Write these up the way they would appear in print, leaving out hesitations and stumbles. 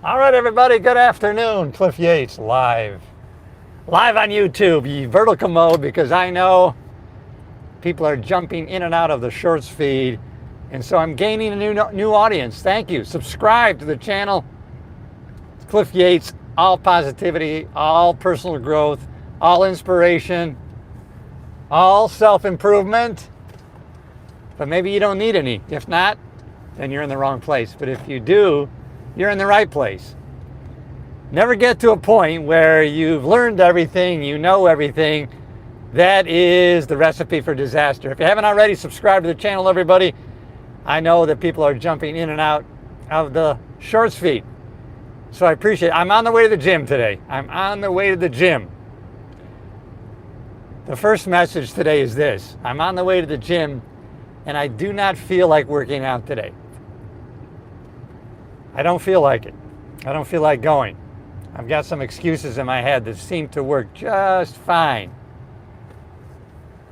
All right, everybody, good afternoon. Cliff Yates live on YouTube, vertical mode, because I know people are jumping in and out of the shorts feed, and so I'm gaining a new audience. Thank you. Subscribe to the channel. It's Cliff Yates, all positivity, all personal growth, all inspiration, all self-improvement. But maybe you don't need any. If not, then you're in the wrong place. But if you do, you're in the right place. Never get to a point where you've learned everything, you know everything. That is the recipe for disaster. If you haven't already, subscribe to the channel, everybody. I know that people are jumping in and out of the shorts feed, so I appreciate it. I'm on the way to the gym today. I'm on the way to the gym. The first message today is this. I'm on the way to the gym, and I do not feel like working out today. I don't feel like it. I don't feel like going. I've got some excuses in my head that seem to work just fine.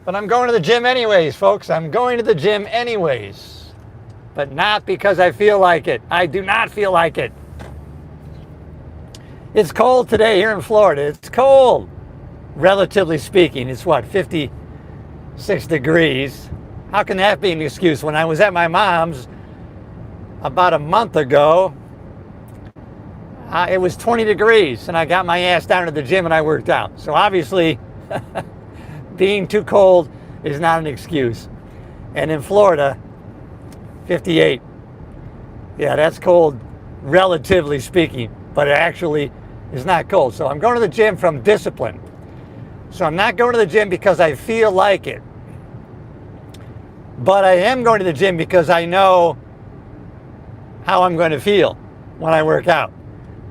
But I'm going to the gym anyways, folks. I'm going to the gym anyways. But not because I feel like it. I do not feel like it. It's cold today here in Florida. It's cold, relatively speaking. It's what, 56 degrees? How can that be an excuse? When I was at my mom's about a month ago, it was 20 degrees, and I got my ass down to the gym and I worked out. So obviously, being too cold is not an excuse. And in Florida, 58. Yeah, that's cold, relatively speaking, but it actually is not cold. So I'm going to the gym from discipline. So I'm not going to the gym because I feel like it. But I am going to the gym because I know how I'm going to feel when I work out,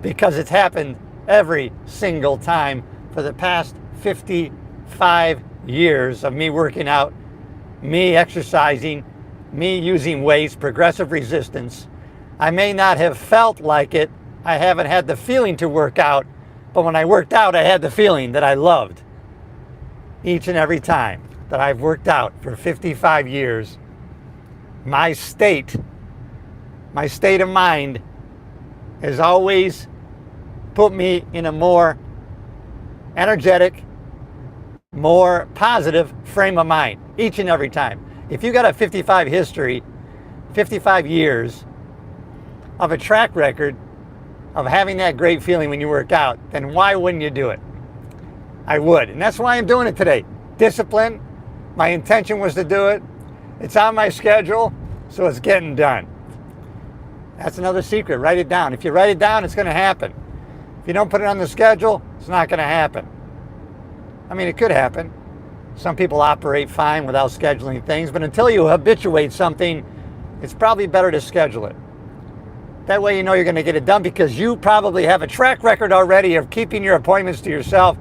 because it's happened every single time for the past 55 years of me working out, me exercising, me using weights, progressive resistance. I may not have felt like it. I haven't had the feeling to work out, but when I worked out, I had the feeling that I loved each and every time that I've worked out for 55 years. My state of mind has always put me in a more energetic, more positive frame of mind each and every time. If you got a 55 years of a track record of having that great feeling when you work out, then why wouldn't you do it? I would, and that's why I'm doing it today. Discipline. My intention was to do it. It's on my schedule, so it's getting done. That's another secret. Write it down. If you write it down, it's going to happen. If you don't put it on the schedule, it's not going to happen. I mean, it could happen. Some people operate fine without scheduling things, but until you habituate something, it's probably better to schedule it. That way you know you're going to get it done, because you probably have a track record already of keeping your appointments to yourself,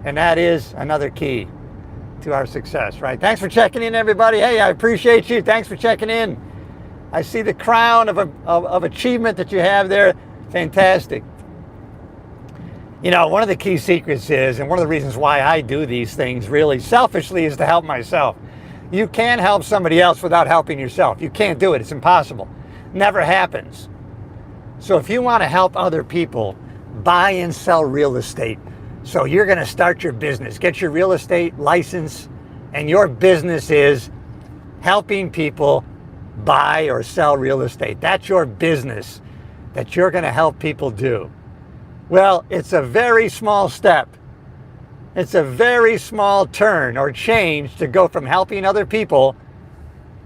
and that is another key to our success, right? Thanks for checking in, everybody. Hey, I appreciate you. Thanks for checking in. I see the crown of achievement that you have there. Fantastic. You know, one of the key secrets is, and one of the reasons why I do these things really selfishly, is to help myself. You can't help somebody else without helping yourself. You can't do it. It's impossible. Never happens. So if you want to help other people buy and sell real estate, so you're going to start your business, get your real estate license, and your business is helping people buy or sell real estate. That's your business that you're going to help people do. Well, it's a very small step. It's a very small turn or change to go from helping other people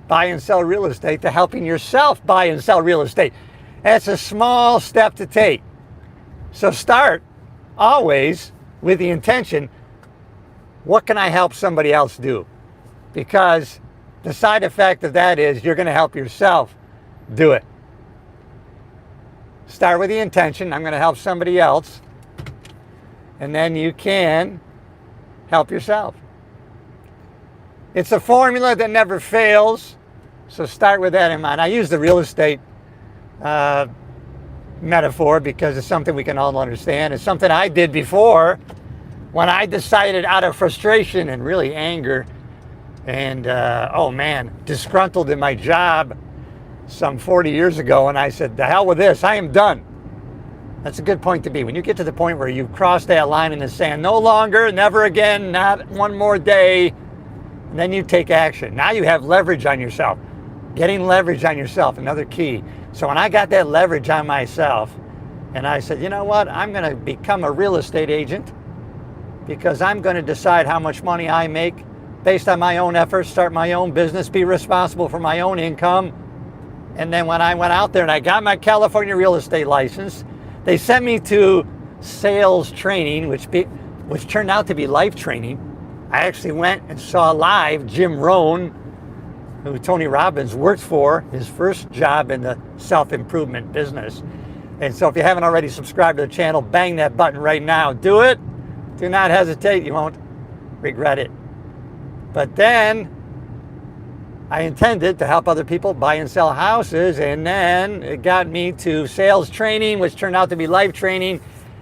buy and sell real estate to helping yourself buy and sell real estate. That's a small step to take. So start always with the intention, what can I help somebody else do? Because the side effect of that is you're going to help yourself do it. Start with the intention, I'm going to help somebody else, and then you can help yourself. It's a formula that never fails, so start with that in mind. I use the real estate metaphor because it's something we can all understand. It's something I did before when I decided, out of frustration and really anger and disgruntled in my job some 40 years ago, and I said, the hell with this, I am done. That's a good point to be. When you get to the point where you've crossed that line in the sand, no longer, never again, not one more day, and then you take action. Now you have leverage on yourself. Getting leverage on yourself, another key. So when I got that leverage on myself, and I said, you know what, I'm going to become a real estate agent because I'm going to decide how much money I make based on my own efforts, start my own business, be responsible for my own income. And then when I went out there and I got my California real estate license, they sent me to sales training, which turned out to be life training. I actually went and saw live Jim Rohn, who Tony Robbins worked for, his first job in the self-improvement business. And so if you haven't already subscribed to the channel, bang that button right now. Do it. Do not hesitate. You won't regret it. But then I intended to help other people buy and sell houses, and then it got me to sales training, which turned out to be life training,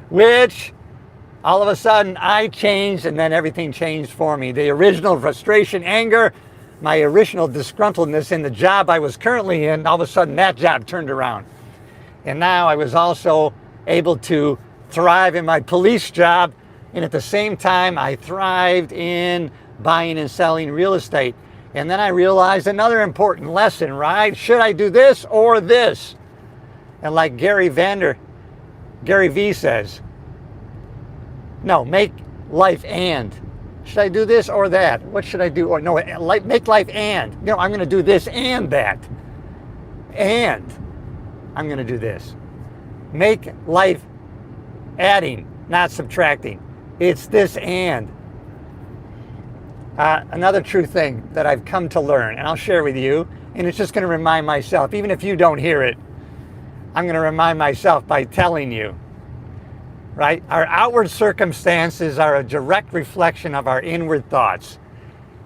which all of a sudden I changed, and then everything changed for me. The original frustration, anger, my original disgruntledness in the job I was currently in, all of a sudden that job turned around. And now I was also able to thrive in my police job, and at the same time I thrived in buying and selling real estate. And then I realized another important lesson, right? Should I do this or this? And like Gary V says, no, make life and. Should I do this or that? What should I do? Or no, make life and. You know, I'm going to do this and that. And I'm going to do this. Make life adding, not subtracting. It's this and. Another true thing that I've come to learn, and I'll share with you, and it's just going to remind myself, even if you don't hear it, I'm going to remind myself by telling you, right? Our outward circumstances are a direct reflection of our inward thoughts.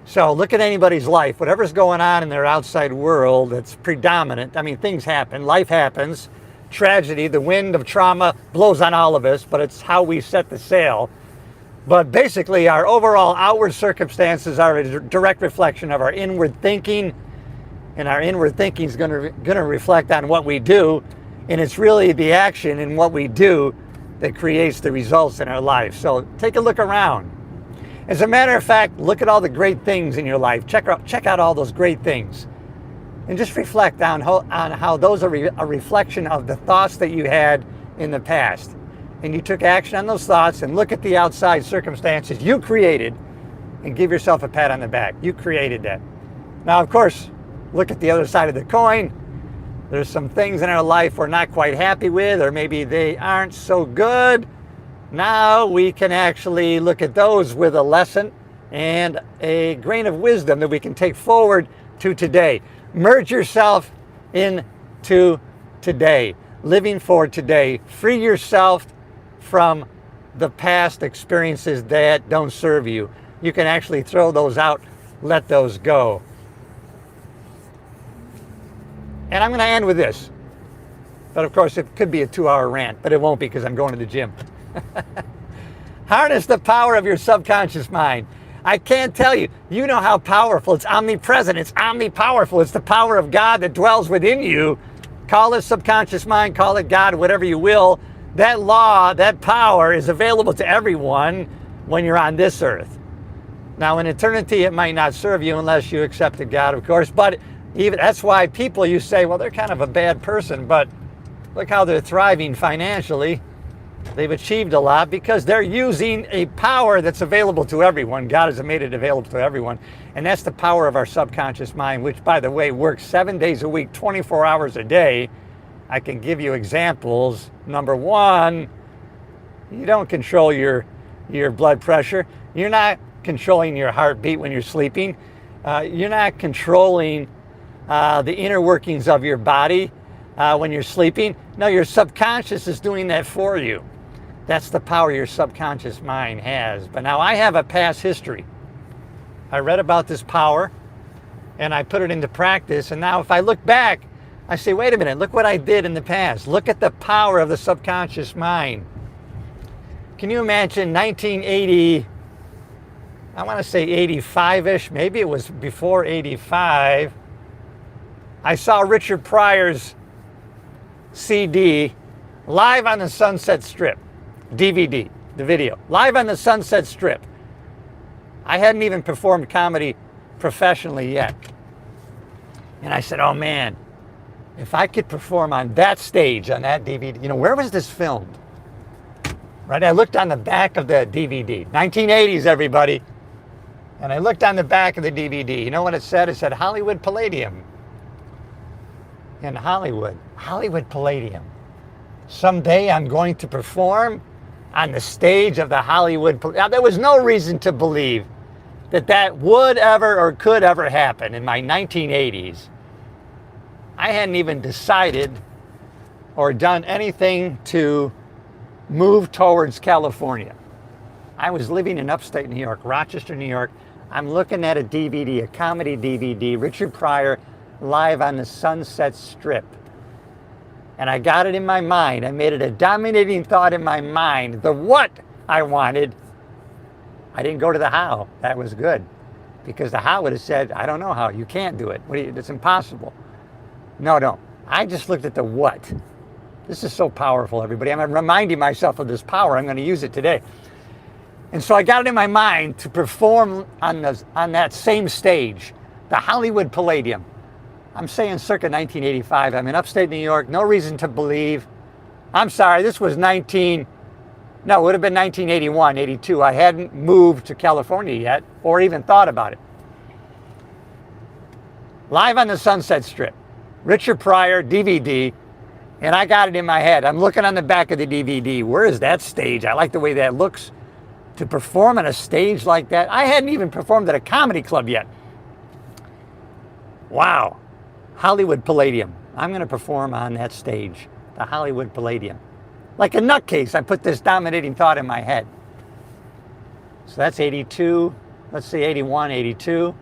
So look at anybody's life, whatever's going on in their outside world that's predominant. I mean, things happen, life happens, tragedy, the wind of trauma blows on all of us, but it's how we set the sail. But basically, our overall outward circumstances are a direct reflection of our inward thinking, and our inward thinking is going to reflect on what we do, and it's really the action in what we do that creates the results in our life. So take a look around. As a matter of fact, look at all the great things in your life. Check out all those great things, and just reflect on how those are a reflection of the thoughts that you had in the past. And you took action on those thoughts, and look at the outside circumstances you created and give yourself a pat on the back. You created that. Now, of course, look at the other side of the coin. There's some things in our life we're not quite happy with, or maybe they aren't so good. Now we can actually look at those with a lesson and a grain of wisdom that we can take forward to today. Merge yourself into today, living for today. Free yourself from the past experiences that don't serve you. You can actually throw those out, let those go. And I'm going to end with this. But of course, it could be a 2-hour rant, but it won't be because I'm going to the gym. Harness the power of your subconscious mind. I can't tell you. You know how powerful. It's omnipresent. It's omnipowerful. It's the power of God that dwells within you. Call it subconscious mind, call it God, whatever you will. That law, that power is available to everyone when you're on this earth. Now, in eternity, it might not serve you unless you accepted God, of course. But even that's why people, you say, well, they're kind of a bad person, but look how they're thriving financially. They've achieved a lot because they're using a power that's available to everyone. God has made it available to everyone. And that's the power of our subconscious mind, which, by the way, works 7 days a week, 24 hours a day. I can give you examples. Number one, you don't control your blood pressure. You're not controlling your heartbeat when you're sleeping. You're not controlling the inner workings of your body when you're sleeping. No, your subconscious is doing that for you. That's the power your subconscious mind has. But now I have a past history. I read about this power and I put it into practice. And now if I look back, I say, wait a minute, look what I did in the past. Look at the power of the subconscious mind. Can you imagine 1980, I want to say 85-ish, maybe it was before 85. I saw Richard Pryor's CD Live on the Sunset Strip, DVD, the video. Live on the Sunset Strip. I hadn't even performed comedy professionally yet. And I said, oh man, if I could perform on that stage, on that DVD, where was this filmed? Right, I looked on the back of the DVD, 1980s, everybody. And I looked on the back of the DVD. You know what it said? It said Hollywood Palladium. In Hollywood Palladium. Someday I'm going to perform on the stage of the Hollywood Palladium. Now, there was no reason to believe that would ever or could ever happen in my 1980s. I hadn't even decided or done anything to move towards California. I was living in upstate New York, Rochester, New York. I'm looking at a DVD, a comedy DVD, Richard Pryor, live on the Sunset Strip. And I got it in my mind. I made it a dominating thought in my mind. The what I wanted. I didn't go to the how. That was good. Because the how would have said, I don't know how. You can't do it. It's impossible. No. I just looked at the what. This is so powerful, everybody. I'm reminding myself of this power. I'm going to use it today. And so I got it in my mind to perform on that same stage, the Hollywood Palladium. I'm saying circa 1985. I'm in upstate New York. No reason to believe. I'm sorry, this was it would have been 1981, 82. I hadn't moved to California yet or even thought about it. Live on the Sunset Strip, Richard Pryor, DVD, and I got it in my head. I'm looking on the back of the DVD. Where is that stage? I like the way that looks. To perform on a stage like that. I hadn't even performed at a comedy club yet. Wow. Hollywood Palladium. I'm going to perform on that stage. The Hollywood Palladium. Like a nutcase, I put this dominating thought in my head. So that's 82. Let's see, 81, 82.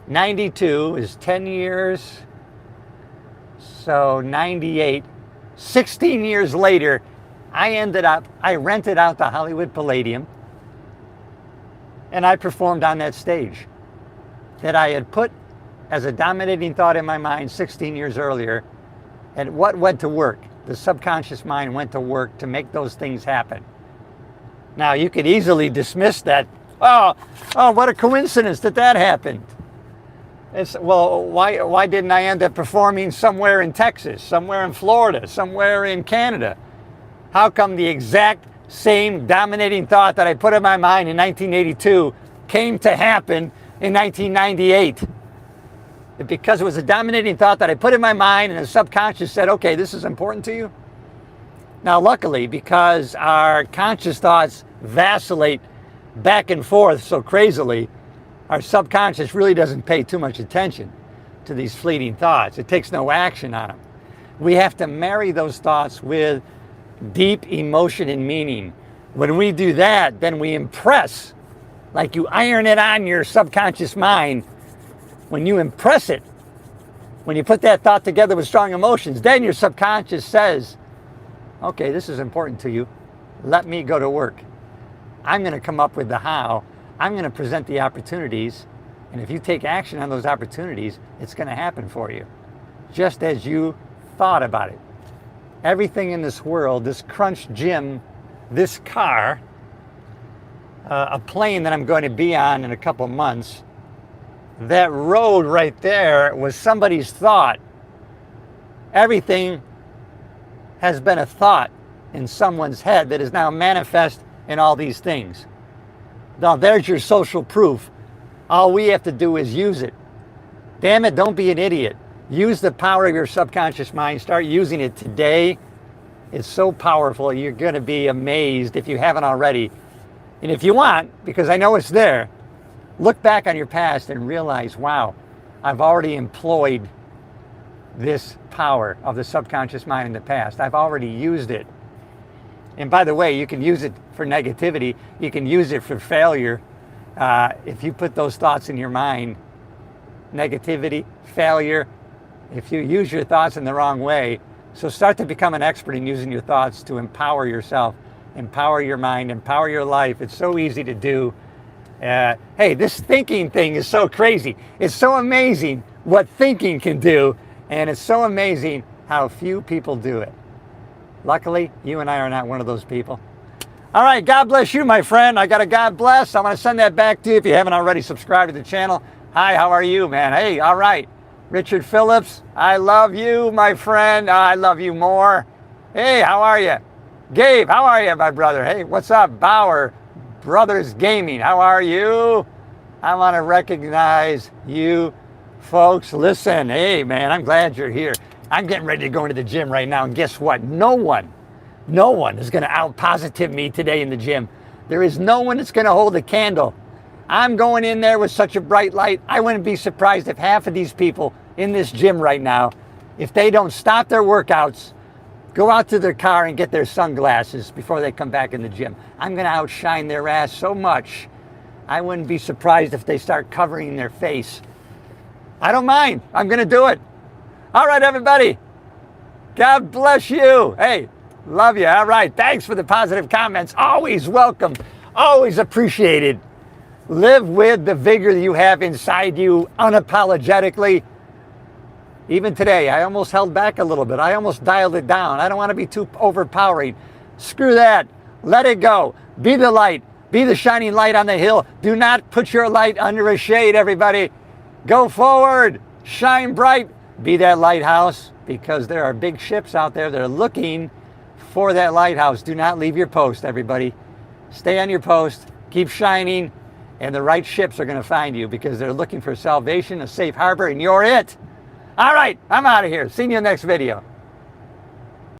92 is 10 years. So 98. 16 years later, I rented out the Hollywood Palladium. And I performed on that stage that I had put as a dominating thought in my mind 16 years earlier. And what went to work? The subconscious mind went to work to make those things happen. Now, you could easily dismiss that. Oh, what a coincidence that happened. Why didn't I end up performing somewhere in Texas, somewhere in Florida, somewhere in Canada? How come the exact same dominating thought that I put in my mind in 1982 came to happen in 1998? Because it was a dominating thought that I put in my mind and the subconscious said, okay, this is important to you. Now, luckily, because our conscious thoughts vacillate back and forth so crazily, our subconscious really doesn't pay too much attention to these fleeting thoughts. It takes no action on them. We have to marry those thoughts with deep emotion and meaning. When we do that, then we impress, like you iron it on your subconscious mind. When you impress it, when you put that thought together with strong emotions, then your subconscious says, okay, this is important to you. Let me go to work. I'm going to come up with the how. I'm going to present the opportunities. And if you take action on those opportunities, it's going to happen for you, just as you thought about it. Everything in this world, this crunch gym, this car, a plane that I'm going to be on in a couple months, that road right there was somebody's thought. Everything has been a thought in someone's head that is now manifest in all these things. Now there's your social proof. All we have to do is use it. Damn it, don't be an idiot. Use the power of your subconscious mind. Start using it today. It's so powerful. You're going to be amazed if you haven't already. And if you want, because I know it's there, look back on your past and realize, wow, I've already employed this power of the subconscious mind in the past. I've already used it. And by the way, you can use it for negativity. You can use it for failure. If you put those thoughts in your mind, negativity, failure, if you use your thoughts in the wrong way. So start to become an expert in using your thoughts to empower yourself, empower your mind, empower your life. It's so easy to do. Hey, this thinking thing is so crazy. It's so amazing what thinking can do, and it's so amazing how few people do it. Luckily, you and I are not one of those people. All right, God bless you, my friend. I got a God bless. I'm going to send that back to you if you haven't already subscribed to the channel. Hi, how are you, man? Hey, all right. Richard Phillips, I love you, my friend. I love you more. Hey, how are you? Gabe, how are you, my brother? Hey, what's up? Bauer Brothers Gaming, how are you? I want to recognize you folks. Listen, hey, man, I'm glad you're here. I'm getting ready to go into the gym right now, and guess what? No one is going to out-positive me today in the gym. There is no one that's going to hold a candle. I'm going in there with such a bright light. I wouldn't be surprised if half of these people in this gym right now, if they don't stop their workouts, go out to their car and get their sunglasses before they come back in the gym. I'm going to outshine their ass so much, I wouldn't be surprised if they start covering their face. I don't mind. I'm going to do it. All right, everybody. God bless you. Hey, love you. All right. Thanks for the positive comments. Always welcome. Always appreciated. Live with the vigor that you have inside you unapologetically. Even today, I almost held back a little bit. I almost dialed it down. I don't want to be too overpowering. Screw that. Let it go. Be the light. Be the shining light on the hill. Do not put your light under a shade, everybody. Go forward. Shine bright. Be that lighthouse, because there are big ships out there that are looking for that lighthouse. Do not leave your post, everybody. Stay on your post. Keep shining. And the right ships are going to find you, because they're looking for salvation, a safe harbor, and you're it. All right, I'm out of here. See you in the next video.